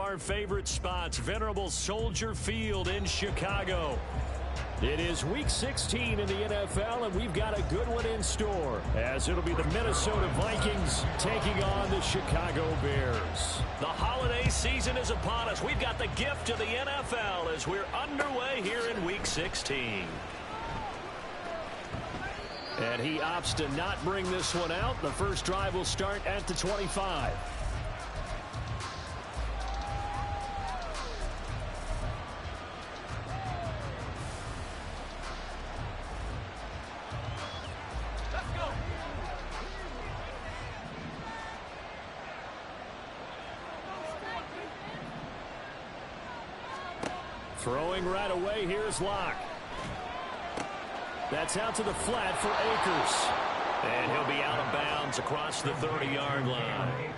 our favorite spots, venerable Soldier Field in Chicago. It is Week 16 in the NFL, and we've got a good one in store, as it'll be the Minnesota Vikings taking on the Chicago Bears. The holiday season is upon us. We've got the gift of the NFL as we're underway here in Week 16. And he opts to not bring this one out. The first drive will start at the 25. Throwing right away, here's Locke. That's out to the flat for Akers. And he'll be out of bounds across the 30-yard line.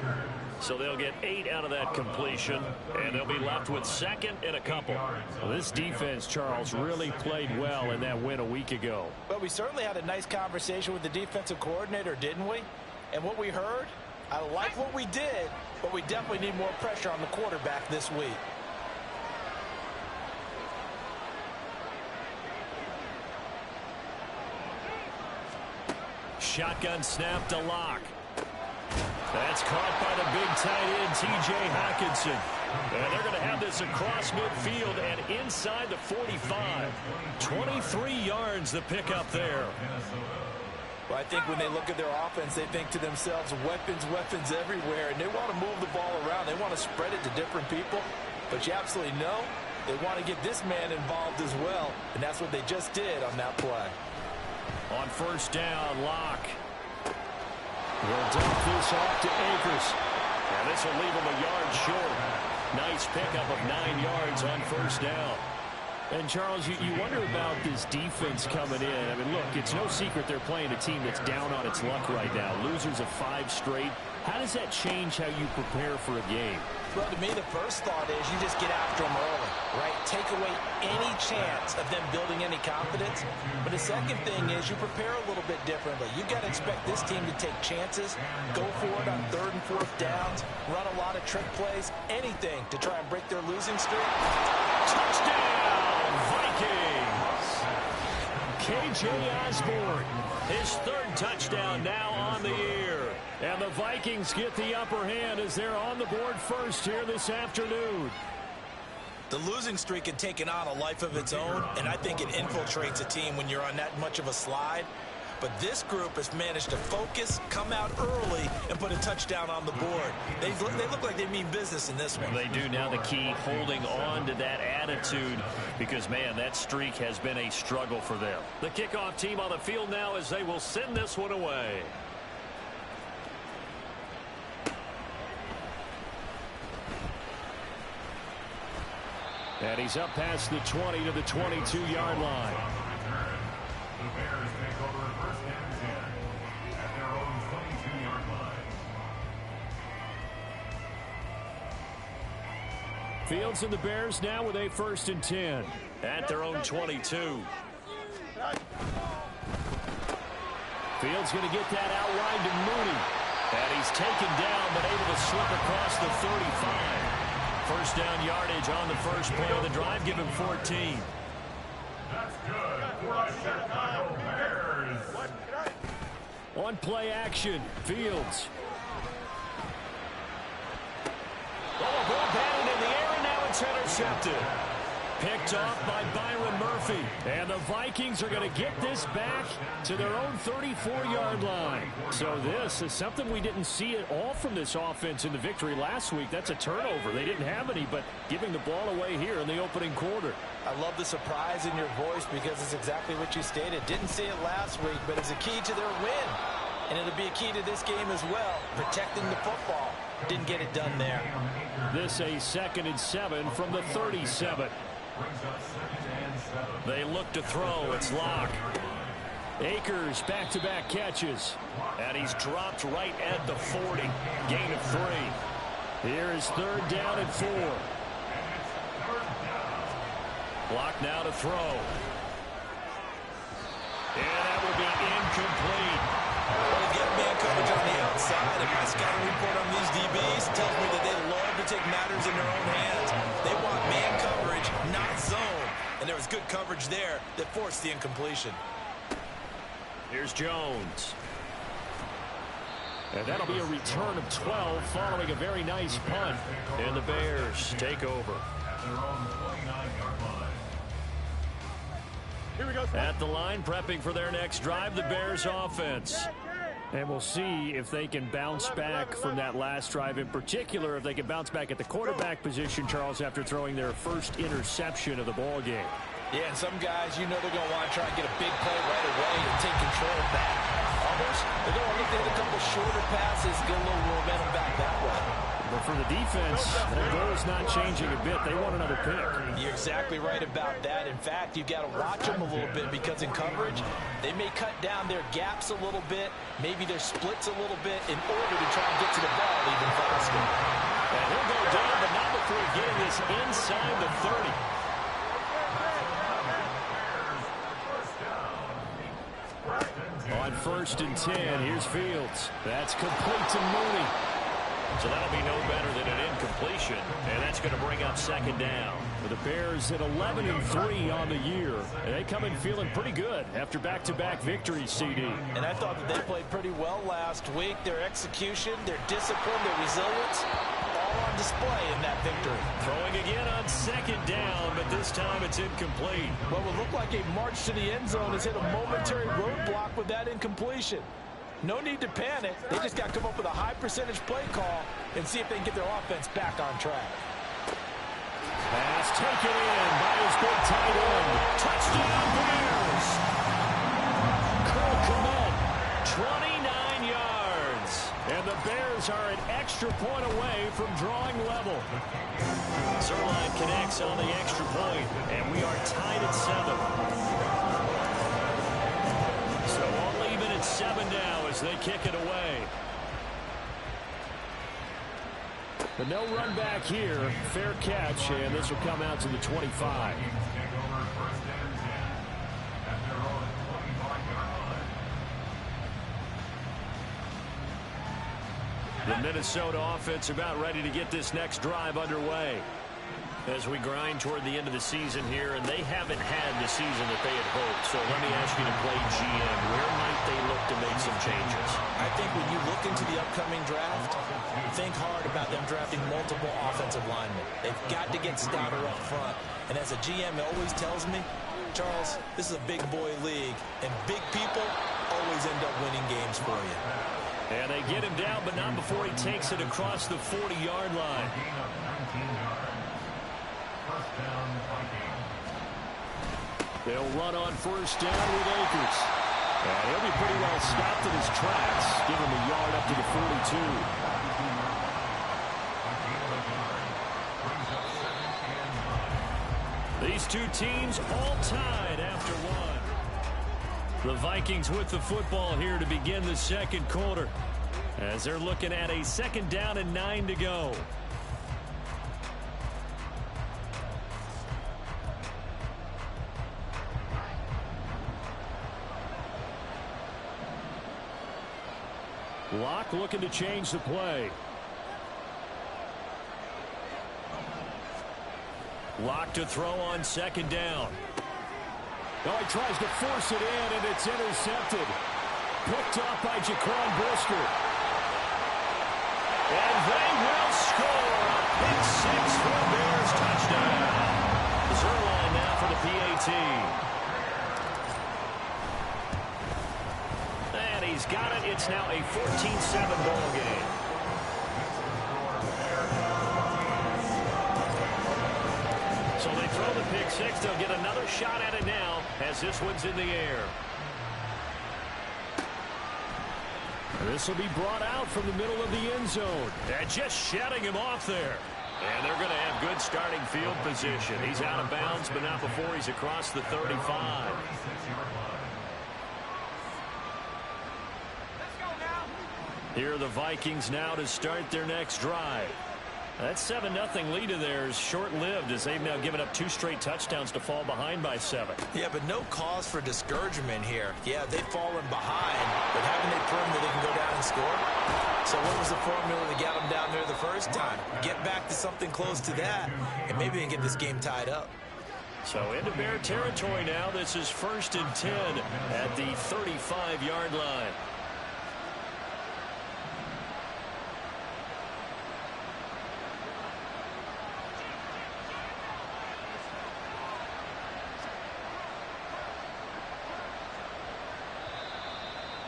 So they'll get 8 out of that completion, and they'll be left with second and a couple. Well, this defense, Charles, really played well in that win a week ago. But we certainly had a nice conversation with the defensive coordinator, didn't we? And what we heard, I like what we did, but we definitely need more pressure on the quarterback this week. Shotgun snap to Locke. That's caught by the big tight end, T.J. Hockenson. And they're going to have this across midfield and inside the 45. 23 yards the pickup there. Well, I think when they look at their offense, they think to themselves, weapons, weapons everywhere. And they want to move the ball around. They want to spread it to different people. But you absolutely know they want to get this man involved as well. And that's what they just did on that play. On first down, Locke will dump this off to Akers. And this will leave him a yard short. Nice pickup of 9 yards on first down. And, Charles, you wonder about this defense coming in. I mean, look, it's no secret they're playing a team that's down on its luck right now. Losers of 5 straight. How does that change how you prepare for a game? Well, to me, the first thought is you just get after them early, right? Take away any chance of them building any confidence. But the second thing is you prepare a little bit differently. You've got to expect this team to take chances, go for it on 3rd and 4th downs, run a lot of trick plays, anything to try and break their losing streak. Touchdown, Vikings! K.J. Osborne, his 3rd touchdown now on the year. And the Vikings get the upper hand as they're on the board first here this afternoon. The losing streak had taken on a life of its own, and I think it infiltrates a team when you're on that much of a slide. But this group has managed to focus, come out early, and put a touchdown on the board. They look like they mean business in this one. They do. Now the key, holding on to that attitude, because, man, that streak has been a struggle for them. The kickoff team on the field now as they will send this one away. And he's up past the 20 to the 22-yard line. The Bears take over 1st and 10 at their own 22-yard line. Fields and the Bears now with a 1st and 10 at their own 22. Fields going to get that out wide to Mooney. And he's taken down but able to slip across the 35. First down yardage on the first play of the drive. Give him 14. That's good for the Chicago Bears. On play action, Fields. Oh, ball batted in the air, and now it's intercepted. Picked off by Byron Murphy. And the Vikings are going to get this back to their own 34-yard line. So this is something we didn't see at all from this offense in the victory last week. That's a turnover. They didn't have any, but giving the ball away here in the opening quarter. I love the surprise in your voice because it's exactly what you stated. Didn't see it last week, but it's a key to their win. And it'll be a key to this game as well, protecting the football. Didn't get it done there. This a 2nd and 7 from the 37. They look to throw. It's Locke. Akers back-to-back catches. And he's dropped right at the 40. Gain of 3. Here is 3rd down and 4. Locke now to throw. And that will be incomplete. Well, they get man coverage on the outside. And my scouting report on these DBs tells me that they love to take matters in their own hands. good coverage there that forced the incompletion. Here's Jones. And that'll be a return of 12 following a very nice punt. And the Bears take over. Here we go. At the line, prepping for their next drive, the Bears offense. And we'll see if they can bounce back from that last drive. In particular, if they can bounce back at the quarterback position, Charles, after throwing their first interception of the ball game. Yeah, and some guys, you know they're going to want to try and get a big play right away and take control back. Others, they're going to look at a couple shorter passes, get a little momentum back that way. But for the defense, their goal is not changing a bit. They want another pick. You're exactly right about that. In fact, you've got to watch them a little bit because in coverage, they may cut down their gaps a little bit, maybe their splits a little bit in order to try and get to the ball even faster. And he'll go down, but not before getting this inside the 30. On 1st and 10, here's Fields. That's complete to Mooney. So that'll be no better than an incompletion, and that's going to bring up 2nd down. The Bears at 11-3 on the year. And they come in feeling pretty good after back-to-back victories, CD. And I thought that they played pretty well last week. Their execution, their discipline, their resilience, all on display in that victory. Throwing again on 2nd down, but this time it's incomplete. What would look like a march to the end zone has hit a momentary roadblock with that incompletion. No need to panic. They just got to come up with a high percentage play call and see if they can get their offense back on track. Pass taken in by his big tight end. Touchdown Bears! Cole Kmet, 29 yards. And the Bears are an extra point away from drawing level. Zerline connects on the extra point, and we are tied at 7. So only even at 7 now as they kick it away. But no run back here. Fair catch, and this will come out to the 25. The Minnesota offense about ready to get this next drive underway as we grind toward the end of the season here, and they haven't had the season that they had hoped. So let me ask you to play GM. Where might they look to make some changes? I think when you look into the upcoming draft, think hard about them drafting multiple offensive linemen. They've got to get stouter up front. And as a GM always tells me, Charles, this is a big boy league, and big people always end up winning games for you. And they get him down, but not before he takes it across the 40-yard line. They'll run on 1st down with Akers. And he'll be pretty well stopped in his tracks. Give him a yard up to the 42. These two teams all tied after one. The Vikings with the football here to begin the 2nd quarter, as they're looking at a 2nd down and 9 to go. Locke looking to change the play. Locke to throw on 2nd down. Oh, he tries to force it in, and it's intercepted. Picked up by Jaquan Brisker. And they will score a pick 6 for a Bears touchdown. Zerline now for the PAT. And he's got it. It's now a 14-7 ball game. So they throw the pick 6. They'll get another shot at it now as this one's in the air. This will be brought out from the middle of the end zone. And just shutting him off there. And they're going to have good starting field position. He's out of bounds, but not before he's across the 35. Here are the Vikings now to start their next drive. That 7-0 lead of theirs short-lived as they've now given up 2 straight touchdowns to fall behind by 7. Yeah, but no cause for discouragement here. Yeah, they've fallen behind, but haven't they proven that they can go down and score? So what was the formula that got them down there the first time? Get back to something close to that, and maybe they can get this game tied up. So into Bear territory now. This is 1st and 10 at the 35-yard line.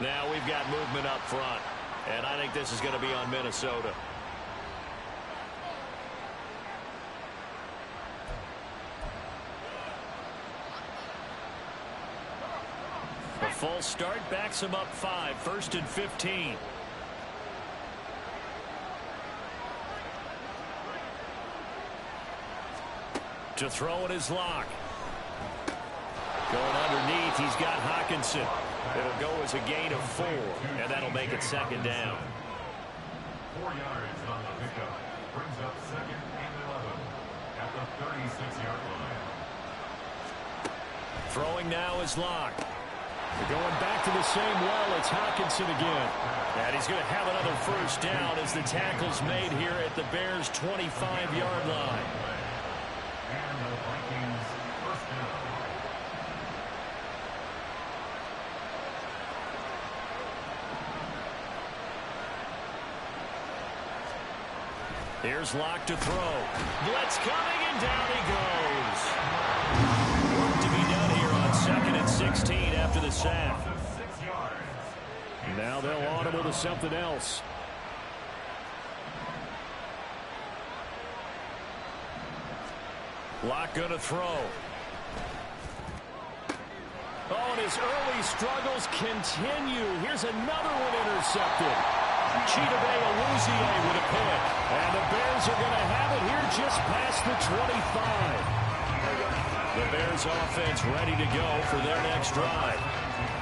Now we've got movement up front, and I think this is going to be on Minnesota. A false start backs him up 5, 1st and 15. To throw it is Locke. Going underneath, he's got Hockenson. It'll go as a gain of 4, and that'll make it 2nd down. 4 yards on the pickup. Brings up 2nd and 11 at the 36-yard line. Throwing now is Locke. They're going back to the same well. It's Hockenson again. And he's going to have another 1st down as the tackle's made here at the Bears' 25-yard line. And the Vikings 1st down. Here's Locke to throw. Blitz coming, and down he goes. Work to be done here on 2nd and 16 after the sack. Now they'll audible to something else. Locke going to throw. Oh, and his early struggles continue. Here's another one intercepted. Chidobe-Awuzie with a pick. And the Bears are going to have it here just past the 25. The Bears offense ready to go for their next drive.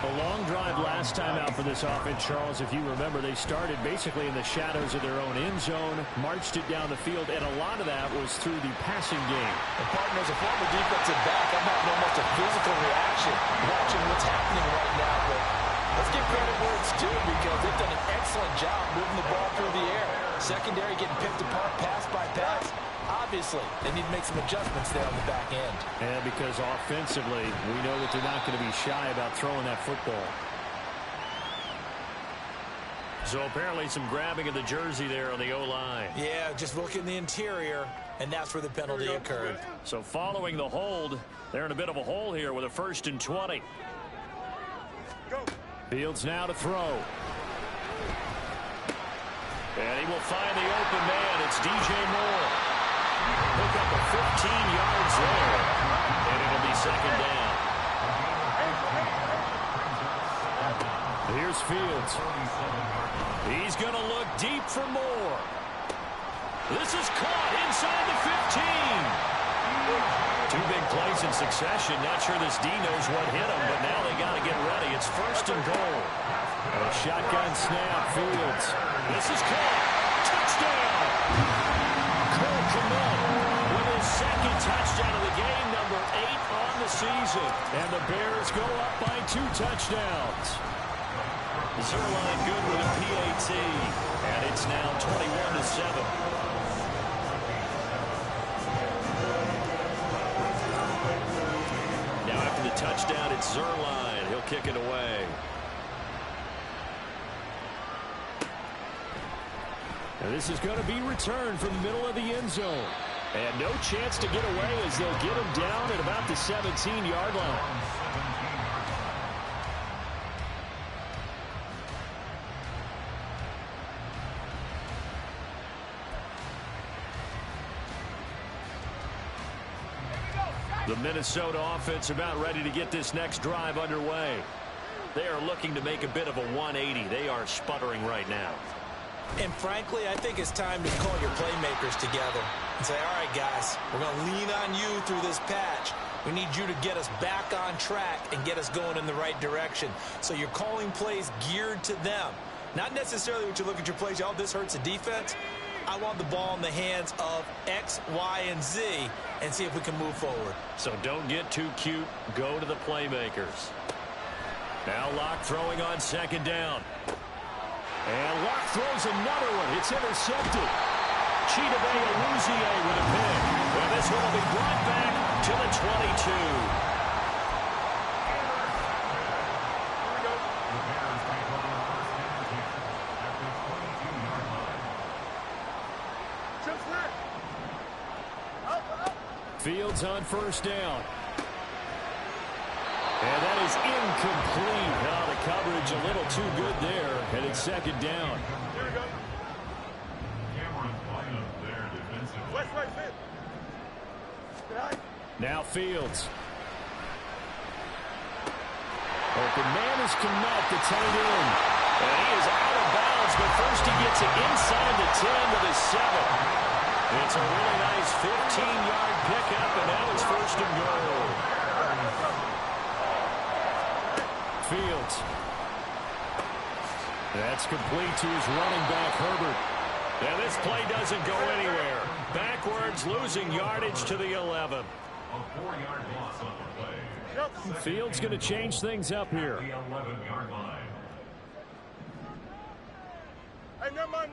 A long drive last time out for this offense, Charles. If you remember, they started basically in the shadows of their own end zone, marched it down the field, and a lot of that was through the passing game. And partner, as a former defensive back, I'm having almost a physical reaction watching what's happening right now. But let's give credit where it's due, because they've done an excellent job moving the ball through the air. Secondary getting picked apart pass by pass. Obviously, they need to make some adjustments there on the back end. And because offensively, we know that they're not going to be shy about throwing that football. So apparently some grabbing of the jersey there on the O-line. Yeah, just look in the interior, and that's where the penalty occurred. So following the hold, they're in a bit of a hole here with a 1st and 20. Fields now to throw. And he will find the open man. It's DJ Moore. Pick up a 15 yards there, and it'll be 2nd down. Here's Fields. He's going to look deep for Moore. This is caught inside the 15. 2 big plays in succession. Not sure this D knows what hit him, but now they got to get ready. It's 1st and goal. A shotgun snap, Fields. This is caught. Touchdown. Cole Kmet with his 2nd touchdown of the game, number 8 on the season. And the Bears go up by 2 touchdowns. Zerline good with a PAT. And it's now 21-7. Now after the touchdown, it's Zerline. He'll kick it away. And this is going to be returned from the middle of the end zone. And no chance to get away as they'll get him down at about the 17-yard line. The Minnesota offense about ready to get this next drive underway. They are looking to make a bit of a 180. They are sputtering right now. And frankly, I think it's time to call your playmakers together and say, all right, guys, we're going to lean on you through this patch. We need you to get us back on track and get us going in the right direction. So you're calling plays geared to them. Not necessarily what you look at your plays, oh, this hurts the defense. I want the ball in the hands of X, Y, and Z and see if we can move forward. So don't get too cute. Go to the playmakers. Now Locke throwing on 2nd down. And Locke throws another one. It's intercepted. Chidobe-Awuzie with a pick. And this one will be brought back to the 22. Fields on first down. And that is incomplete. Oh, the coverage a little too good there. And it's second down. Now Fields. Open man is Kmet, the tight end. And he is out of bounds, but first he gets it inside the 10 with his 7. It's a really nice 15-yard pickup, and now it's first and goal. Fields. That's complete to his running back, Herbert. And this play doesn't go anywhere. Backwards, losing yardage to the 11. A 4-yard loss on the play. Fields going to change things up here. The 11-yard line. Hey, never mind,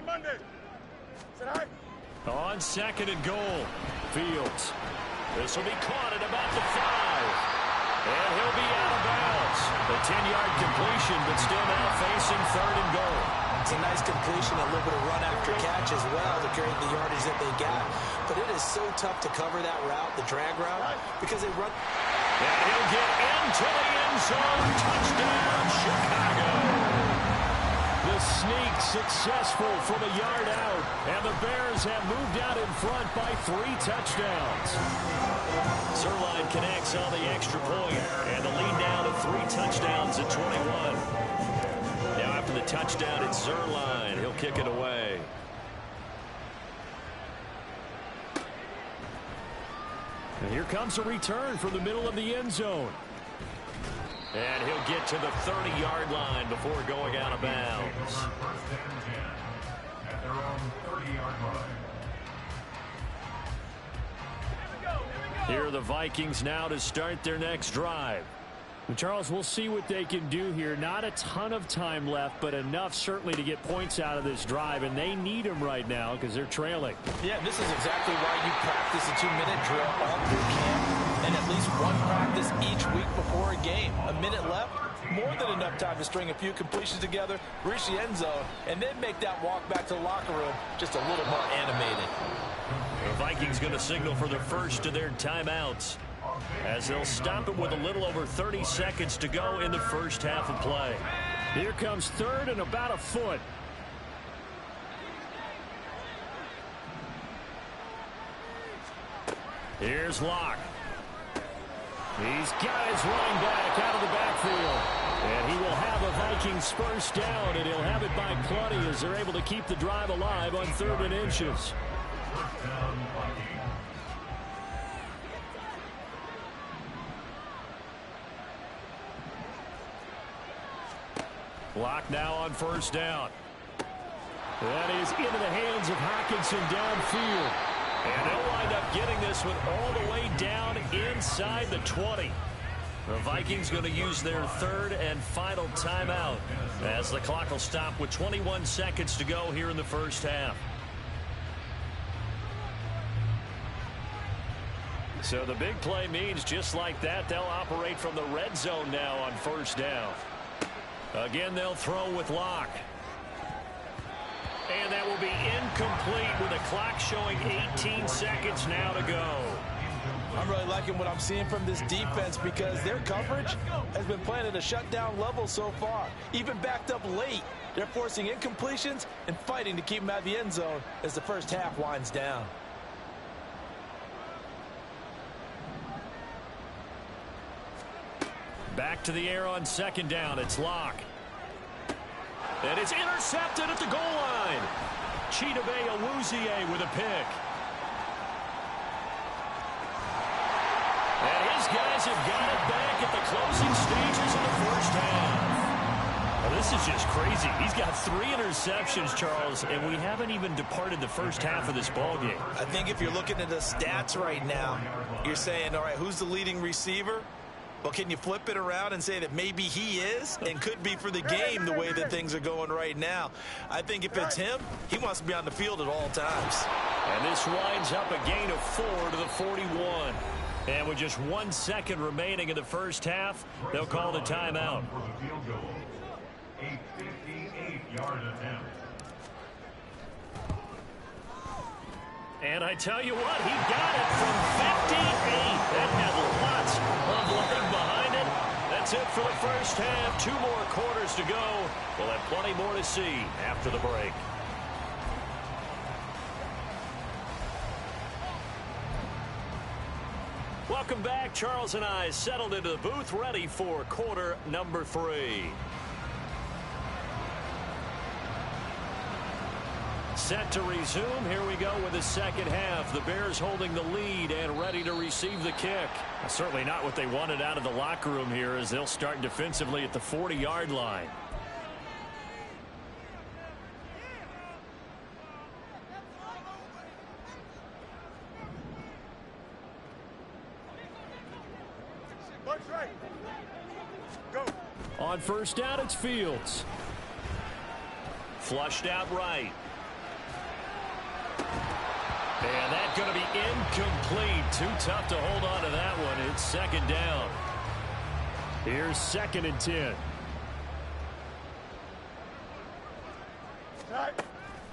Monday. Said hi. On second and goal, Fields. This will be caught at about the 5. And he'll be out of bounds. A 10-yard completion, but still now facing third and goal. It's a nice completion, a little bit of run after catch as well to create the yardage that they got. But it is so tough to cover that route, the drag route, because they run. And he'll get into the end zone. Touchdown, Chicago. The sneak successful from a yard out, and the Bears have moved out in front by 3 touchdowns. Zerline connects on the extra point, and the lead now to 3 touchdowns at 21. Now after the touchdown, it's Zerline. He'll kick it away. And here comes a return from the middle of the end zone. And he'll get to the 30-yard line before going out of bounds. First and 10 at their own 30-yard line. Here are the Vikings now to start their next drive. And Charles, we'll see what they can do here. Not a ton of time left, but enough certainly to get points out of this drive, and they need them right now because they're trailing. Yeah, this is exactly why you practice a 2-minute drill all through camp and at least one practice each week before a game. A minute left, more than enough time to string a few completions together, reach the end zone, and then make that walk back to the locker room just a little more animated. The Vikings going to signal for the first of their timeouts, as they'll stop it with a little over 30 seconds to go in the first half of play. Here comes third and about a foot. Here's Locke. He's got his running back out of the backfield. And he will have a Vikings first down, and he'll have it by plenty as they're able to keep the drive alive on 3rd and inches. First down, Vikings. Locke now on first down. That is into the hands of Hockenson downfield. And they'll wind up getting this one all the way down inside the 20. The Vikings going to use their 3rd and final timeout as the clock will stop with 21 seconds to go here in the first half. So the big play means just like that, they'll operate from the red zone now on first down. Again, they'll throw with Locke. And that will be incomplete with the clock showing 18 seconds now to go. I'm really liking what I'm seeing from this defense because their coverage has been playing at a shutdown level so far. Even backed up late, they're forcing incompletions and fighting to keep them out of the end zone as the first half winds down. Back to the air on second down. It's Locke. And it's intercepted at the goal line. Chidobe Awuzie with a pick. And his guys have got it back at the closing stages of the first half. Well, this is just crazy. He's got 3 interceptions, Charles, and we haven't even departed the first half of this ballgame. I think if you're looking at the stats right now, you're saying, all right, who's the leading receiver? Well, can you flip it around and say that maybe he is and could be for the game the way that things are going right now? I think if it's him, he wants to be on the field at all times. And this winds up a gain of 4 to the 41. And with just 1 second remaining in the first half, they'll call the timeout. For the field goal. A 58-yard attempt. And I tell you what, he got it from 58. That had lots of leg behind it. That's it for the first half. 2 more quarters to go. We'll have plenty more to see after the break. Welcome back. Charles and I settled into the booth, ready for quarter number 3. Set to resume. Here we go with the second half. The Bears holding the lead and ready to receive the kick. Certainly not what they wanted out of the locker room here, as they'll start defensively at the 40-yard line. Go. On first down, it's Fields. Flushed out right. And that's going to be incomplete. Too tough to hold on to that one. It's second down. Here's 2nd and 10.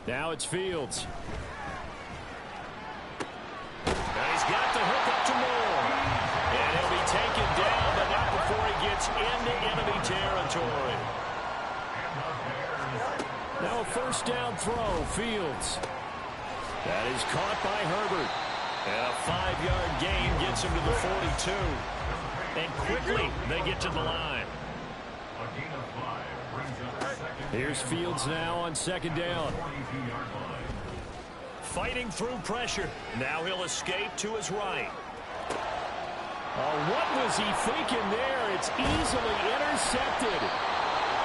Now it's Fields. Now he's got the hook up to Moore. And he'll be taken down, but not before he gets into enemy territory. Now a first down throw, Fields. That is caught by Herbert. And a 5-yard gain gets him to the 42. And quickly they get to the line. A gain of 5 brings up second. Here's Fields now on second down. 42-yard line. Fighting through pressure. Now he'll escape to his right. Oh, what was he thinking there? It's easily intercepted.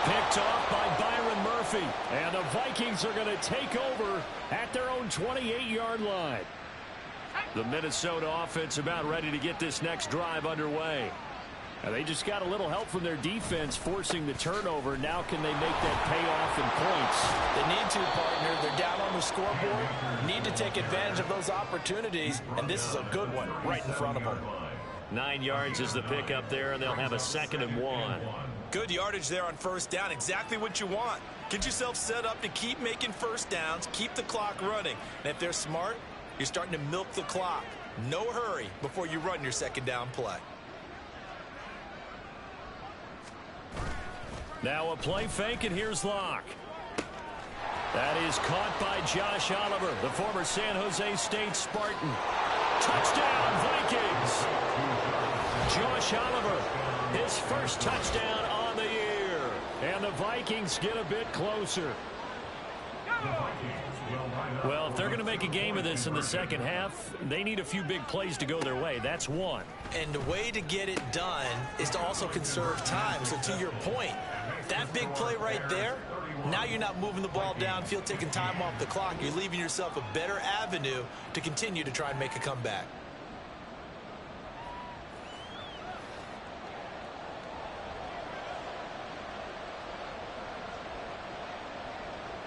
Picked off by Byron Murphy. And the Vikings are going to take over at their own 28-yard line. The Minnesota offense about ready to get this next drive underway. And they just got a little help from their defense forcing the turnover. Now can they make that pay off in points? They need to, partner. They're down on the scoreboard. Need to take advantage of those opportunities. And this is a good one right in front of them. 9 yards is the pickup there, and they'll have a 2nd and 1. Good yardage there on first down. Exactly what you want. Get yourself set up to keep making first downs, keep the clock running. And if they're smart, you're starting to milk the clock. No hurry before you run your second down play. Now a play fake, and here's Locke. That is caught by Josh Oliver, the former San Jose State Spartan. Touchdown, Vikings! Josh Oliver, his first touchdown on the year. And the Vikings get a bit closer. Well, if they're going to make a game of this in the second half, they need a few big plays to go their way. That's one. And the way to get it done is to also conserve time. So to your point, that big play right there, now you're not moving the ball downfield, taking time off the clock. You're leaving yourself a better avenue to continue to try and make a comeback.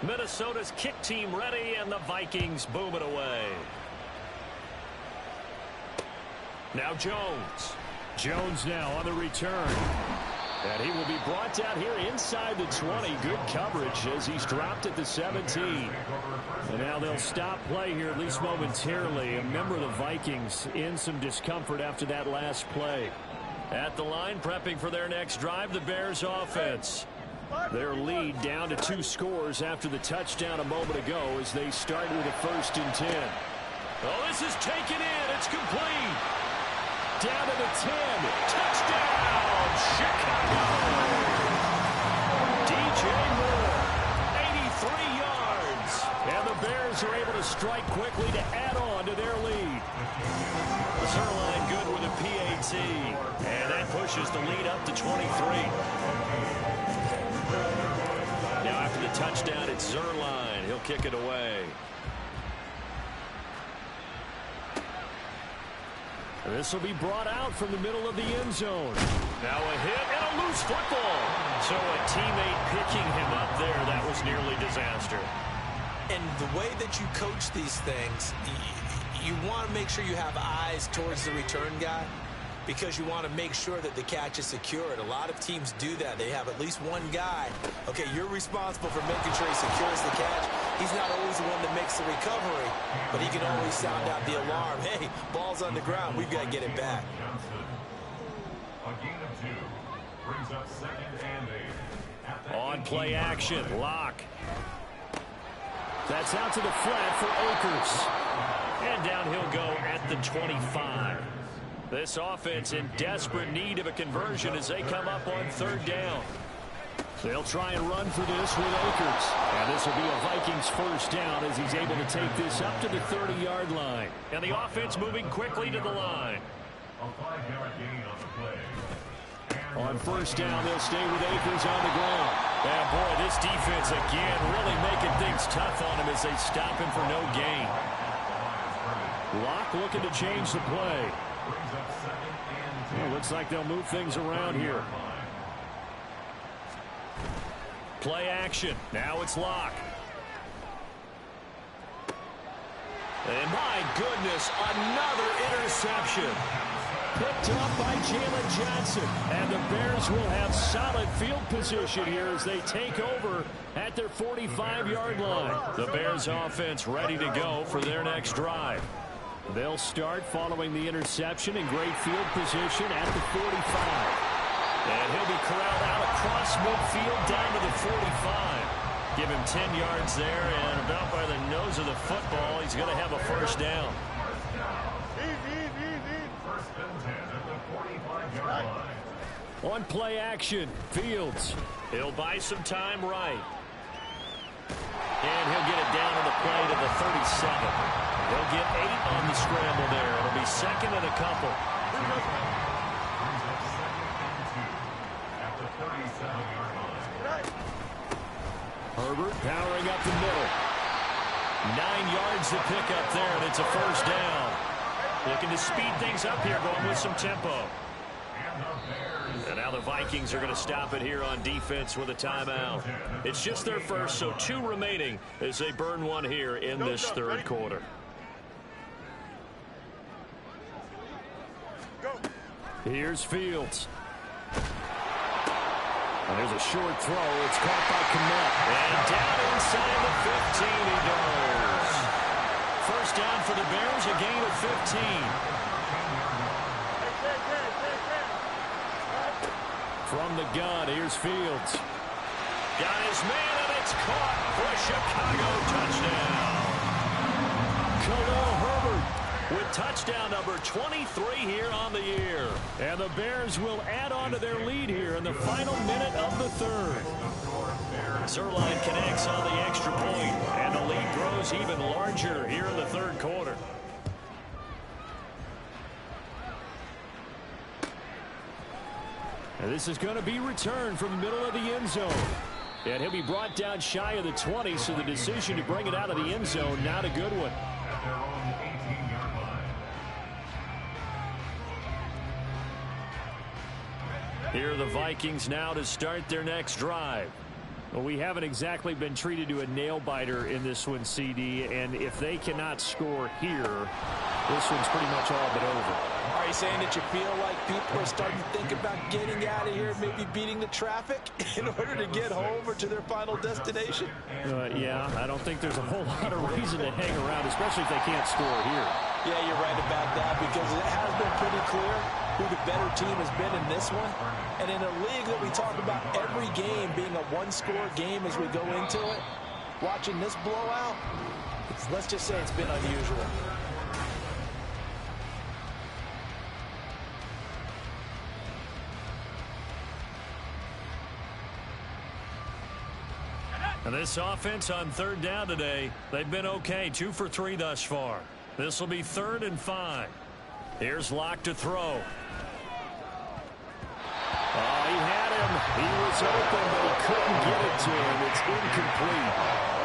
Minnesota's kick team ready, and the Vikings boom it away. Now Jones. Jones now on the return. And he will be brought down here inside the 20. Good coverage as he's dropped at the 17. And now they'll stop play here, at least momentarily. A member of the Vikings in some discomfort after that last play. At the line, prepping for their next drive, the Bears offense. Their lead down to 2 scores after the touchdown a moment ago as they start with a 1st and 10. Oh, this is taken in. It's complete. Down to the 10. Touchdown, Chicago. DJ Moore, 83 yards. And the Bears are able to strike quickly to add on to their lead. Zerline good with a PAT. And that pushes the lead up to 23. Now after the touchdown, it's Zerline. He'll kick it away. This will be brought out from the middle of the end zone. Now a hit and a loose football. So a teammate picking him up there, that was nearly disaster. And the way that you coach these things, you want to make sure you have eyes towards the return guy because you want to make sure that the catch is secured. A lot of teams do that. They have at least one guy. Okay, you're responsible for making sure he secures the catch. He's not always the one that makes the recovery, but he can always sound out the alarm. Hey, ball's on the ground. We've got to get it back. A gain of 2 brings up 2nd and 8. On play action, Locke. That's out to the flat for Akers. And down he'll go at the 25. This offense in desperate need of a conversion as they come up on 3rd down. They'll try and run for this with Akers. And this will be a Vikings 1st down as he's able to take this up to the 30-yard line. And the offense moving quickly to the line. A 5-yard gain on the play. On 1st down, they'll stay with Akers on the ground. And boy, this defense again really making things tough on him as they stop him for no gain. Locke looking to change the play. Brings up 2nd and 10. Well, looks like they'll move things around here. Play action. Now it's Locke. And my goodness, another interception. Picked up by Jalen Johnson. And the Bears will have solid field position here as they take over at their 45-yard line. The Bears offense ready to go for their next drive. They'll start following the interception in great field position at the 45. And he'll be corralled out across midfield down to the 45. Give him 10 yards there, and about by the nose of the football, he's going to have a 1st down. First and 10 at the 45-yard line. On play action, Fields. He'll buy some time right. And he'll get it down on the play to the 37. They'll get 8 on the scramble there. It'll be 2nd and a couple. Brings up 2nd and 2 at the 37-yard line. Herbert powering up the middle. 9 yards to pick up there, and it's a 1st down. Looking to speed things up here, going with some tempo. And now the Vikings are going to stop it here on defense with a timeout. It's just their first, so 2 remaining as they burn one here in this 3rd quarter. Here's Fields. And there's a short throw. It's caught by Kmet. And down inside the 15 he goes. 1st down for the Bears, a gain of 15. From the gun, here's Fields. Got his man, and it's caught for a Chicago touchdown. Khalil Herbert with touchdown number 23 here on the year. And the Bears will add on to their lead here in the final minute of the 3rd. Zerline connects on the extra point, and the lead grows even larger here in the 3rd quarter. And this is going to be returned from the middle of the end zone. And he'll be brought down shy of the 20, so the decision to bring it out of the end zone, not a good one. At their own 18-yard line. Here are the Vikings now to start their next drive. Well, we haven't exactly been treated to a nail-biter in this one, CD, and if they cannot score here, this one's pretty much all but over. Are you saying that you feel like people are starting to think about getting out of here, maybe beating the traffic in order to get home or to their final destination? Yeah, I don't think there's a whole lot of reason to hang around, especially if they can't score here. Yeah, you're right about that because it has been pretty clear who the better team has been in this one. And in a league that we talk about every game being a one-score game as we go into it, watching this blowout, let's just say it's been unusual. And this offense on 3rd down today, they've been okay, 2 for 3 thus far. This will be 3rd and 5. Here's Locke to throw. Oh, he had him. He was open, but he couldn't get it to him. It's incomplete.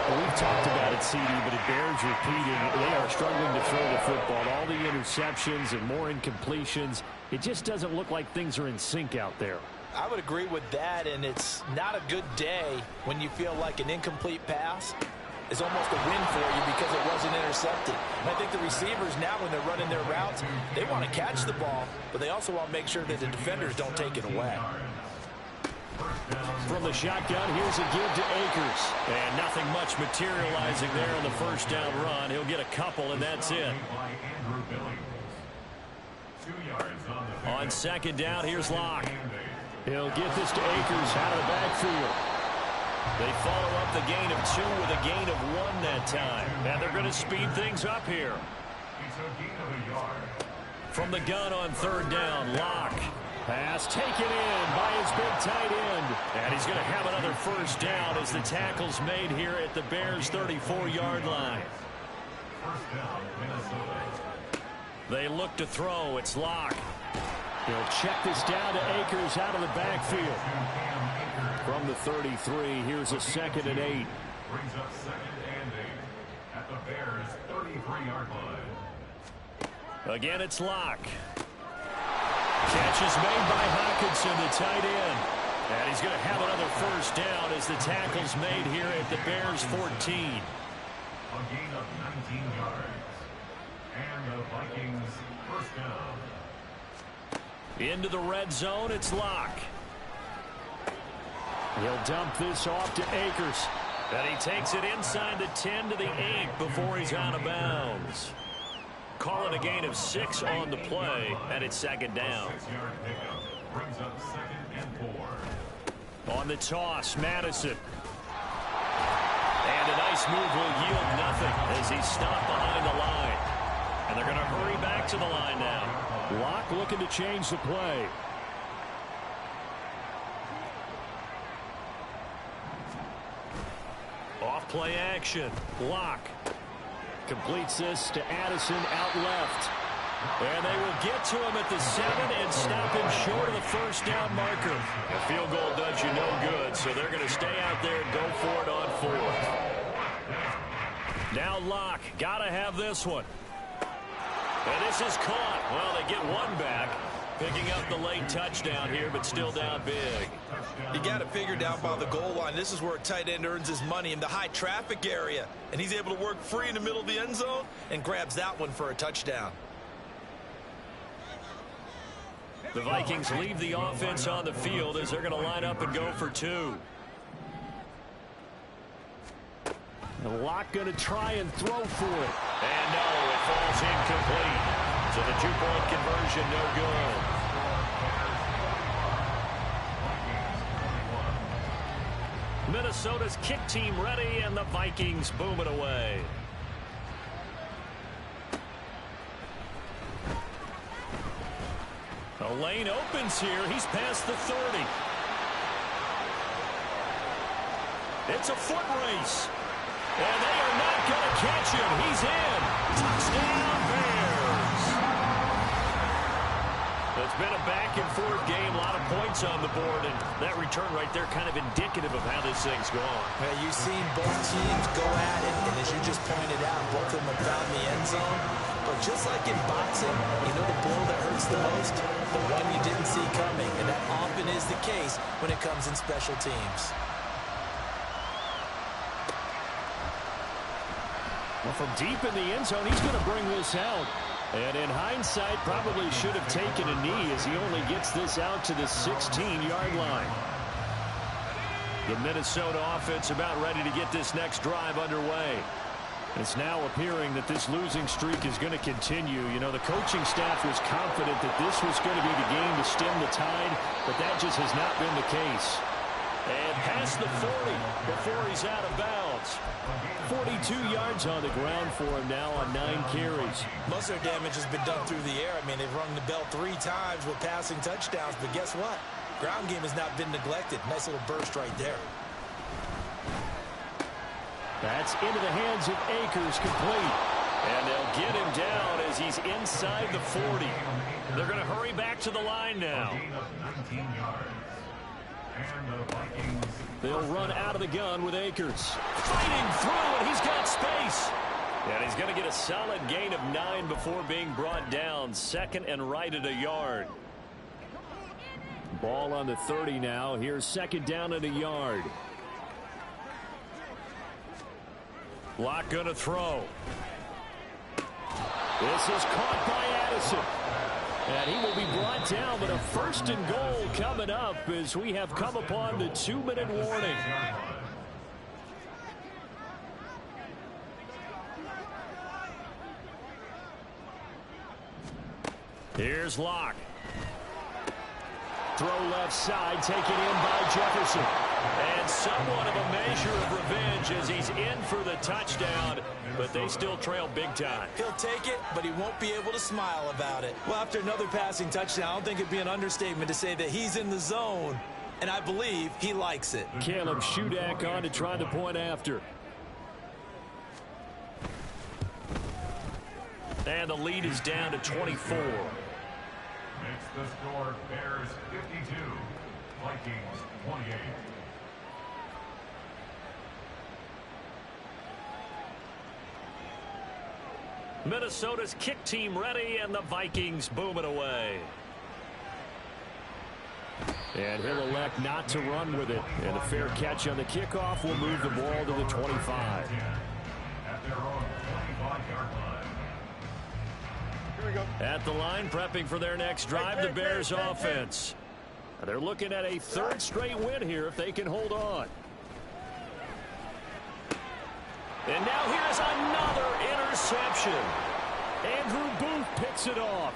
Well, we've talked about it, CD, but it bears repeating. They are struggling to throw the football. All the interceptions and more incompletions. It just doesn't look like things are in sync out there. I would agree with that, and it's not a good day when you feel like an incomplete pass is almost a win for you because it wasn't intercepted. And I think the receivers now, when they're running their routes, they want to catch the ball, but they also want to make sure that the defenders don't take it away. From the shotgun, here's a give to Akers. And nothing much materializing there on the first down run. He'll get a couple, and that's it. On second down, here's Locke. He'll get this to Akers out of the backfield. They follow up the gain of 2 with a gain of 1 that time. And they're going to speed things up here. From the gun on third down, Locke. Pass taken in by his big tight end. And he's going to have another first down as the tackle's made here at the Bears' 34-yard line. They look to throw. It's Locke. He'll check this down to Akers out of the backfield. From the 33, here's a 2nd and 8. Brings up 2nd and 8 at the Bears' 33-yard line. Again, it's Locke. Catch is made by Hockenson, the tight end. And he's going to have another first down as the tackle's made here at the Bears' 14. A gain of 19 yards. And the Vikings first down. Into the red zone, it's Locke. He'll dump this off to Akers. And he takes it inside the 10 to the 8 before he's out of bounds. Calling a gain of 6 on the play, and it's second down. 6-yard pickup brings up 2nd and 4. On the toss, Madison. And a nice move will yield nothing as he's stopped behind the line. And they're going to hurry back to the line now. Locke looking to change the play. Off play action. Locke completes this to Addison out left. And they will get to him at the 7 and stop him short of the first down marker. A field goal does you no good, so they're going to stay out there and go for it on 4th. Now Locke, got to have this one. And this is caught. Well, they get one back, picking up the late touchdown here, but still down big. You got to figure down by the goal line. This is where a tight end earns his money, in the high traffic area. And he's able to work free in the middle of the end zone and grabs that one for a touchdown. The Vikings leave the offense on the field as they're going to line up and go for 2. Locke going to try and throw for it. And no, it falls incomplete. So the 2-point conversion no good. Minnesota's kick team ready, and the Vikings boom it away. A lane opens here. He's past the 30. It's a foot race. And they are not going to catch him. He's in. Touchdown, Bears. It's been a back-and-forth game. A lot of points on the board. And that return right there kind of indicative of how this thing's going. Well, you've seen both teams go at it. And as you just pointed out, both of them have found the end zone. But just like in boxing, you know the blow that hurts the most? The one you didn't see coming. And that often is the case when it comes in special teams. Well, from deep in the end zone, he's going to bring this out. And in hindsight, probably should have taken a knee as he only gets this out to the 16-yard line. The Minnesota offense about ready to get this next drive underway. It's now appearing that this losing streak is going to continue. You know, the coaching staff was confident that this was going to be the game to stem the tide, but that just has not been the case. And past the 40 before he's out of bounds. 42 yards on the ground for him now on 9 carries. Most of their damage has been done through the air. I mean, they've rung the bell 3 times with passing touchdowns, but guess what? Ground game has not been neglected. Nice little burst right there. That's into the hands of Akers, complete. And they'll get him down as he's inside the 40. They're going to hurry back to the line now. They'll run out of the gun with Akers. Fighting through, and he's got space. And he's going to get a solid gain of 9 before being brought down. 2nd and right at a yard. Ball on the 30 now. Here's 2nd down at a yard. Locke going to throw. This is caught by Addison. And he will be brought down, but a 1st and goal coming up as we have come upon the 2-minute warning. Here's Locke. Throw left side, taken in by Jefferson. And somewhat of a measure of revenge as he's in for the touchdown, but they still trail big time. He'll take it, but he won't be able to smile about it. Well, after another passing touchdown, I don't think it'd be an understatement to say that he's in the zone, and I believe he likes it. Caleb Shudak on to try the point after. And the lead is down to 24. Makes the score Bears 52, Vikings 28. Minnesota's kick team ready, and the Vikings boom it away. And he'll elect not to run with it. And a fair catch on the kickoff will move the ball to the 25. At their own 25-yard line. Here we go. At the line, prepping for their next drive, the Bears offense. They're looking at a 3rd straight win here if they can hold on. And now here's another interception. Andrew Booth picks it off.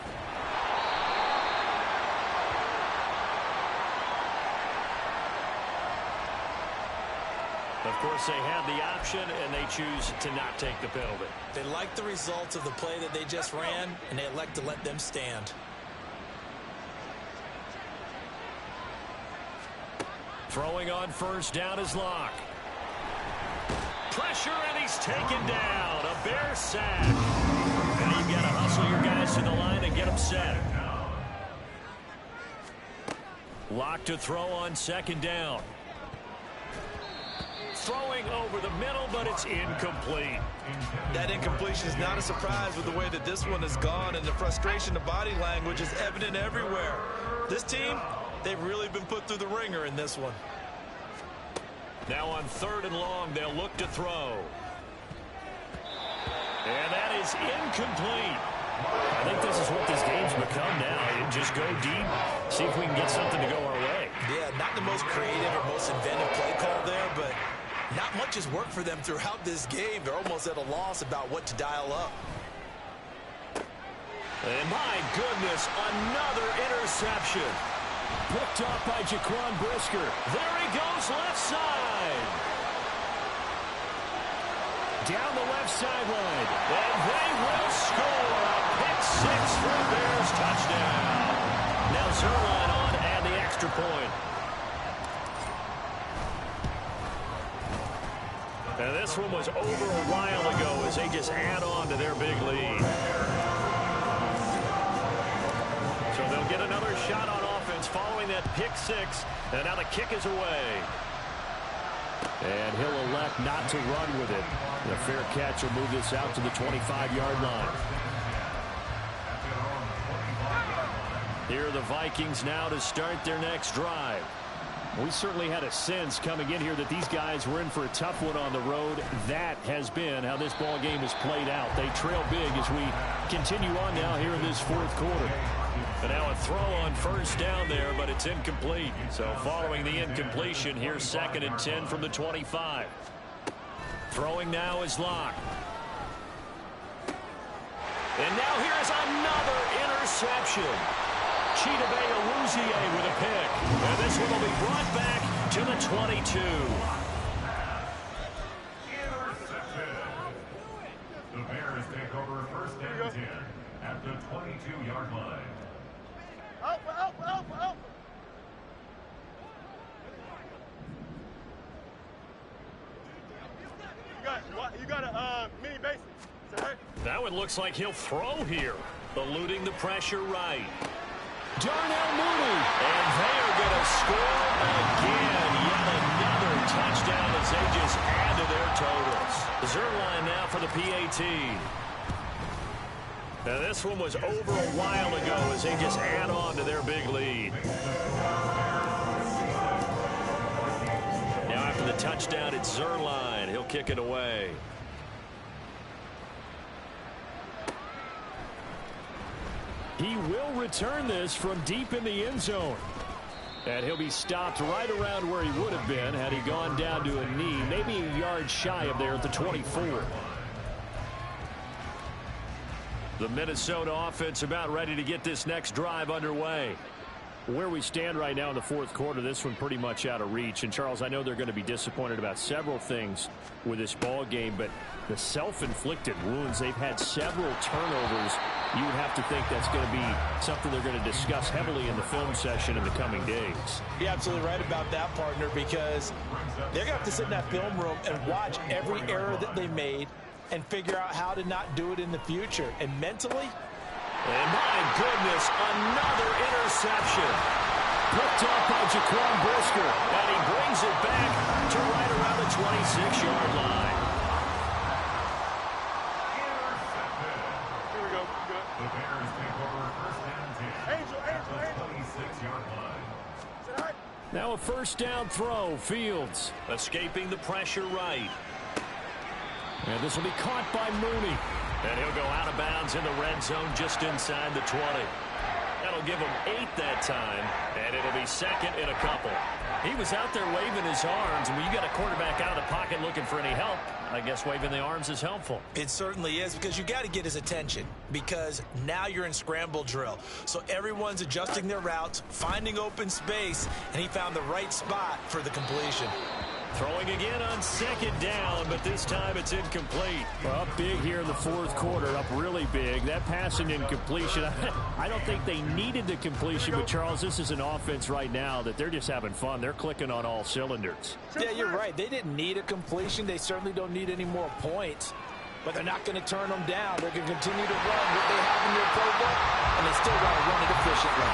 Of course, they had the option, and they choose to not take the penalty. They like the results of the play that they just ran, and they elect to let them stand. Throwing on 1st down is Locke. Pressure, and he's taken down. A Bear sack. And you've got to hustle your guys to the line and get them set. Locke to throw on 2nd down. Throwing over the middle, but it's incomplete. That incompletion is not a surprise with the way that this one has gone, and the frustration, the body language is evident everywhere. This team, they've really been put through the ringer in this one. Now on 3rd and long, they'll look to throw. And that is incomplete. I think this is what this game's become now. You just go deep, see if we can get something to go our way. Yeah, not the most creative or most inventive play call there, but not much has worked for them throughout this game. They're almost at a loss about what to dial up. And my goodness, another interception. Picked off by Jaquan Brisker. There he goes, left side. Down the left sideline. And they will score. A pick 6 for a Bears touchdown. Now Zerline on to add the extra point. And this one was over a while ago as they just add on to their big lead. So they'll get another shot on offense following that pick 6. And now the kick is away. And he'll elect not to run with it. The fair catch will move this out to the 25-yard line. Here are the Vikings now to start their next drive. We certainly had a sense coming in here that these guys were in for a tough one on the road. That has been how this ball game has played out. They trail big as we continue on now here in this 4th quarter. And now a throw on 1st down there, but it's incomplete. So following the incompletion, here's 2nd and 10 from the 25. Throwing now is Locke. And now here's another interception. Chidobe Awuzie with a pick. And this one will be brought back to the 22. Interception. The Bears take over 1st and 10 at the 22-yard line. Out. You got a mini basic. Is that right? That one looks like he'll throw here. Eluding the pressure right. Darnell Mooney. And they are going to score again. Yet another touchdown as they just add to their totals. Zerline now for the PAT. Now this one was over a while ago as they just add on to their big lead. Now after the touchdown, it's Zerline. He'll kick it away. He will return this from deep in the end zone. And he'll be stopped right around where he would have been had he gone down to a knee, maybe a yard shy of there at the 24. The Minnesota offense about ready to get this next drive underway. Where we stand right now in the fourth quarter, this one pretty much out of reach. And, Charles, I know they're going to be disappointed about several things with this ball game, but the self-inflicted wounds, they've had several turnovers. You would have to think that's going to be something they're going to discuss heavily in the film session in the coming days. You're absolutely right about that, partner, because they're going to have to sit in that film room and watch every error that they made and figure out how to not do it in the future. And mentally, and my goodness, another interception. Picked up by Jaquan Brisker, and he brings it back to right around the 26-yard line. Here we go. Good. The Bears take over first and 10. Angel. The 26-yard line. Sit high. Now a first down throw. Fields escaping the pressure right. And this will be caught by Mooney. And he'll go out of bounds in the red zone just inside the 20. That'll give him 8 that time, and it'll be second in a couple. He was out there waving his arms, and when you got a quarterback out of the pocket looking for any help, I guess waving the arms is helpful. it certainly is, because you got to get his attention, because now you're in scramble drill. So everyone's adjusting their routes, finding open space, and he found the right spot for the completion. Throwing again on second down, but this time it's incomplete. Well, up big here in the fourth quarter, up really big. That passing incompletion, I don't think they needed the completion, but Charles, this is an offense right now that they're just having fun. They're clicking on all cylinders. Yeah, you're right. They didn't need a completion. They certainly don't need any more points, but they're not going to turn them down. They're going to continue to run what they have in their playbook, and they still want to run it efficiently.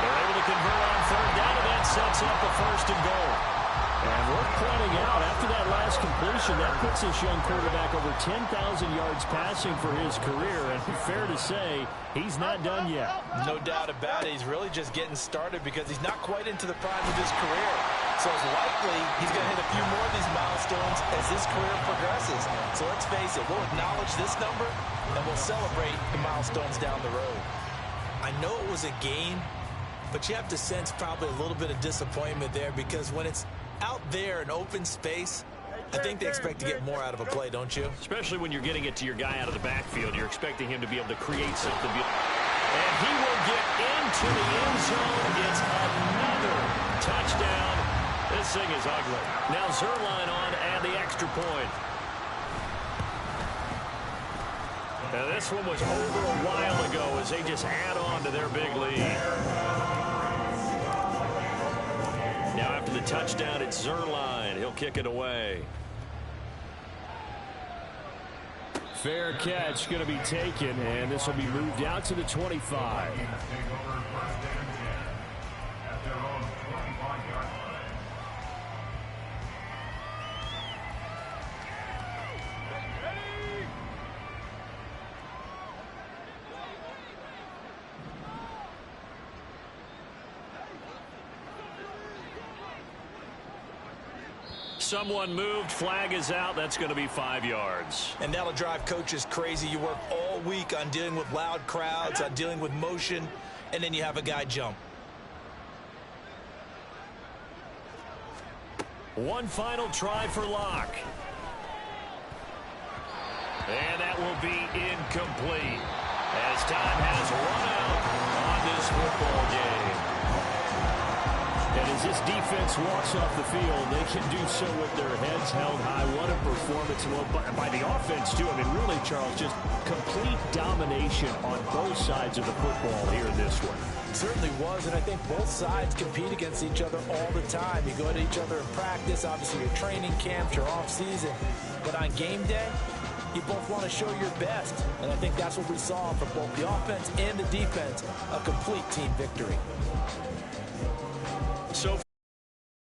They're able to convert on third down, and that sets up the first and goal. And we're pointing out, after that last completion, that puts this young quarterback over 10,000 yards passing for his career. And fair to say, he's not done yet. No doubt about it. He's really just getting started because he's not quite into the prime of his career. So it's likely he's going to hit a few more of these milestones as his career progresses. So let's face it, we'll acknowledge this number, and we'll celebrate the milestones down the road. I know it was a game, but you have to sense probably a little bit of disappointment there, because when it's out there in open space, I think they expect to get more out of a play, don't you? Especially when you're getting it to your guy out of the backfield. You're expecting him to be able to create something. And he will get into the end zone. It's another touchdown. This thing is ugly. Now Zerline on and the extra point. Now this one was over a while ago as they just add on to their big lead. Now after the touchdown, it's Zerline. He'll kick it away. Fair catch going to be taken, and this will be moved out to the 25. Someone moved, flag is out. That's going to be 5 yards. And that'll drive coaches crazy. You work all week on dealing with loud crowds, on dealing with motion, and then you have a guy jump. One final try for Locke. And that will be incomplete as time has run out on this football game. And as this defense walks off the field, they can do so with their heads held high. What a performance by the offense, too. I mean, really, Charles, just complete domination on both sides of the football here in this one. It certainly was, and I think both sides compete against each other all the time. You go at each other in practice, obviously your training camps, your off-season. But on game day, you both want to show your best. And I think that's what we saw from both the offense and the defense, a complete team victory. So